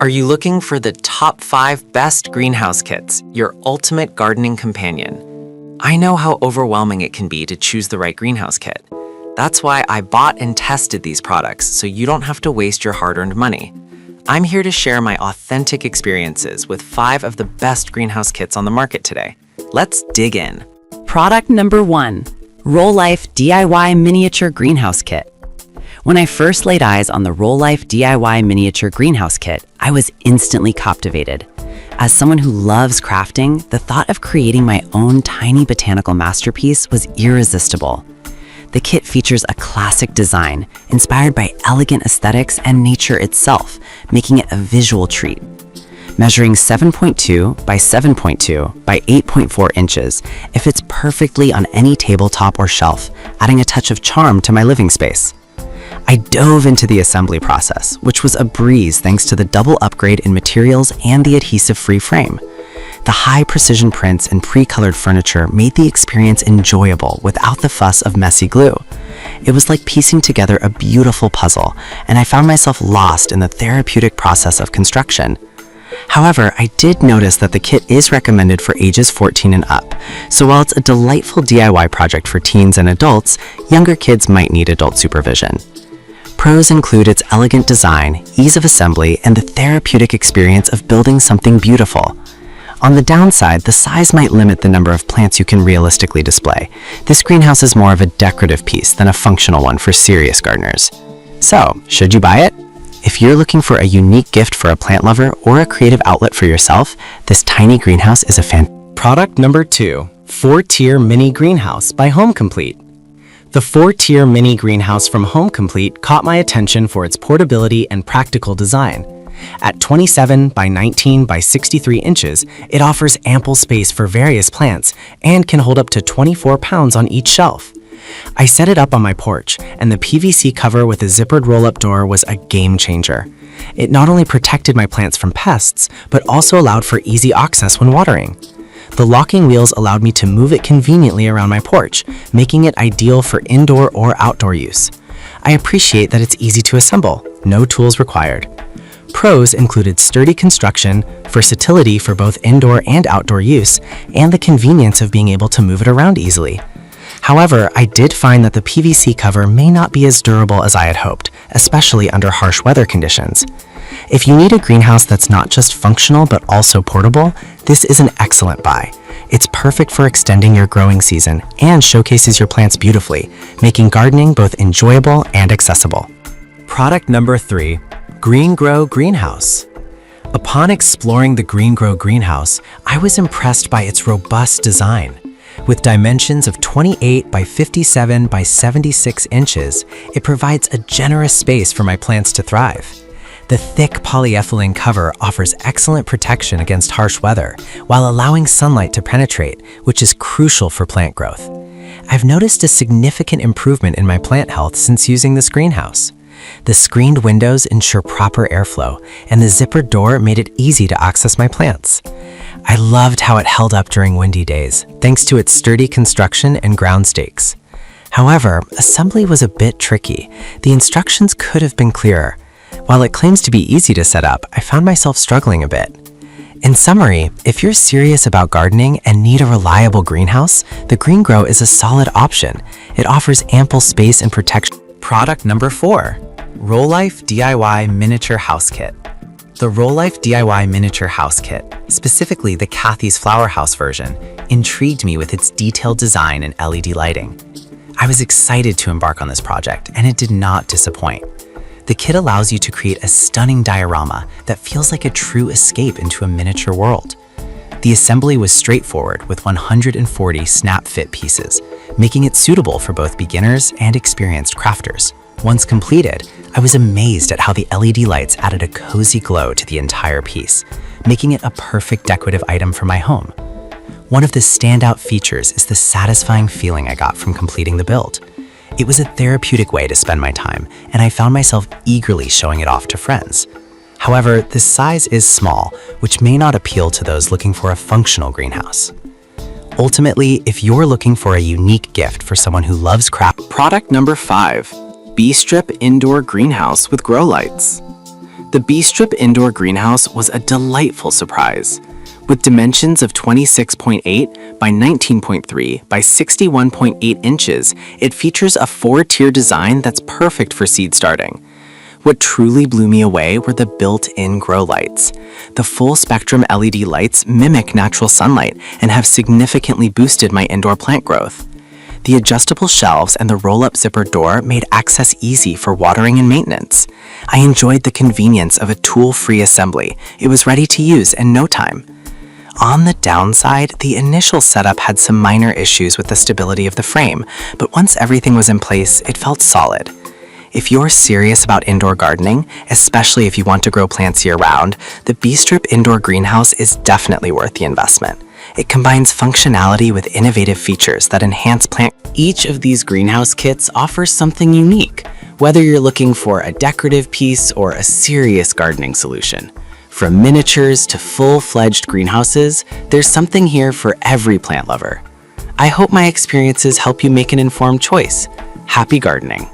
Are you looking for the top 5 best greenhouse kits, your ultimate gardening companion? I know how overwhelming it can be to choose the right greenhouse kit. That's why I bought and tested these products so you don't have to waste your hard-earned money. I'm here to share my authentic experiences with 5 of the best greenhouse kits on the market today. Let's dig in. Product number 1, Roll-Life DIY Miniature Greenhouse Kit. When I first laid eyes on the Roll-Life DIY Miniature Greenhouse Kit, I was instantly captivated. As someone who loves crafting, the thought of creating my own tiny botanical masterpiece was irresistible. The kit features a classic design, inspired by elegant aesthetics and nature itself, making it a visual treat. Measuring 7.2 by 7.2 by 8.4 inches, it fits perfectly on any tabletop or shelf, adding a touch of charm to my living space. I dove into the assembly process, which was a breeze thanks to the double upgrade in materials and the adhesive-free frame. The high-precision prints and pre-colored furniture made the experience enjoyable without the fuss of messy glue. It was like piecing together a beautiful puzzle, and I found myself lost in the therapeutic process of construction. However, I did notice that the kit is recommended for ages 14 and up, so while it's a delightful DIY project for teens and adults, younger kids might need adult supervision. Pros include its elegant design, ease of assembly, and the therapeutic experience of building something beautiful. On the downside, the size might limit the number of plants you can realistically display. This greenhouse is more of a decorative piece than a functional one for serious gardeners. So, should you buy it? If you're looking for a unique gift for a plant lover or a creative outlet for yourself, this tiny greenhouse is a fan. Product number 2, 4-Tier Mini Greenhouse by Home Complete. The 4-Tier Mini Greenhouse from Home Complete caught my attention for its portability and practical design. At 27 by 19 by 63 inches, it offers ample space for various plants and can hold up to 24 pounds on each shelf. I set it up on my porch, and the PVC cover with a zippered roll-up door was a game changer. It not only protected my plants from pests, but also allowed for easy access when watering. The locking wheels allowed me to move it conveniently around my porch, making it ideal for indoor or outdoor use. I appreciate that it's easy to assemble, no tools required. Pros included sturdy construction, versatility for both indoor and outdoor use, and the convenience of being able to move it around easily. However, I did find that the PVC cover may not be as durable as I had hoped, especially under harsh weather conditions. If you need a greenhouse that's not just functional but also portable, this is an excellent buy. It's perfect for extending your growing season and showcases your plants beautifully, making gardening both enjoyable and accessible. Product number 3, GreenGrow Greenhouse. Upon exploring the GreenGrow Greenhouse, I was impressed by its robust design. With dimensions of 28 by 57 by 76 inches, it provides a generous space for my plants to thrive. The thick polyethylene cover offers excellent protection against harsh weather, while allowing sunlight to penetrate, which is crucial for plant growth. I've noticed a significant improvement in my plant health since using this greenhouse. The screened windows ensure proper airflow, and the zippered door made it easy to access my plants. I loved how it held up during windy days, thanks to its sturdy construction and ground stakes. However, assembly was a bit tricky. The instructions could have been clearer. While it claims to be easy to set up, I found myself struggling a bit. In summary, if you're serious about gardening and need a reliable greenhouse, the GreenGrow is a solid option. It offers ample space and protection. Product number 4, Roll-Life DIY Miniature House Kit. The Roll-Life DIY Miniature House Kit, specifically the Kathy's Flower House version, intrigued me with its detailed design and LED lighting. I was excited to embark on this project, and it did not disappoint. The kit allows you to create a stunning diorama that feels like a true escape into a miniature world. The assembly was straightforward with 140 snap-fit pieces, making it suitable for both beginners and experienced crafters. Once completed, I was amazed at how the LED lights added a cozy glow to the entire piece, making it a perfect decorative item for my home. One of the standout features is the satisfying feeling I got from completing the build. It was a therapeutic way to spend my time, and I found myself eagerly showing it off to friends. However, the size is small, which may not appeal to those looking for a functional greenhouse. Ultimately, if you're looking for a unique gift for someone who loves craft. Product number 5, B-Strip Indoor Greenhouse with Grow Lights. The B-Strip indoor greenhouse was a delightful surprise. With dimensions of 26.8 by 19.3 by 61.8 inches, it features a 4-tier design that's perfect for seed starting. What truly blew me away were the built-in grow lights. The full-spectrum LED lights mimic natural sunlight and have significantly boosted my indoor plant growth. The adjustable shelves and the roll-up zipper door made access easy for watering and maintenance. I enjoyed the convenience of a tool-free assembly. It was ready to use in no time. On the downside, the initial setup had some minor issues with the stability of the frame, but once everything was in place, it felt solid. If you're serious about indoor gardening, especially if you want to grow plants year-round, the B-Strip indoor greenhouse is definitely worth the investment. It combines functionality with innovative features that enhance plant. Each of these greenhouse kits offers something unique, whether you're looking for a decorative piece or a serious gardening solution. From miniatures to full-fledged greenhouses, there's something here for every plant lover. I hope my experiences help you make an informed choice. Happy gardening!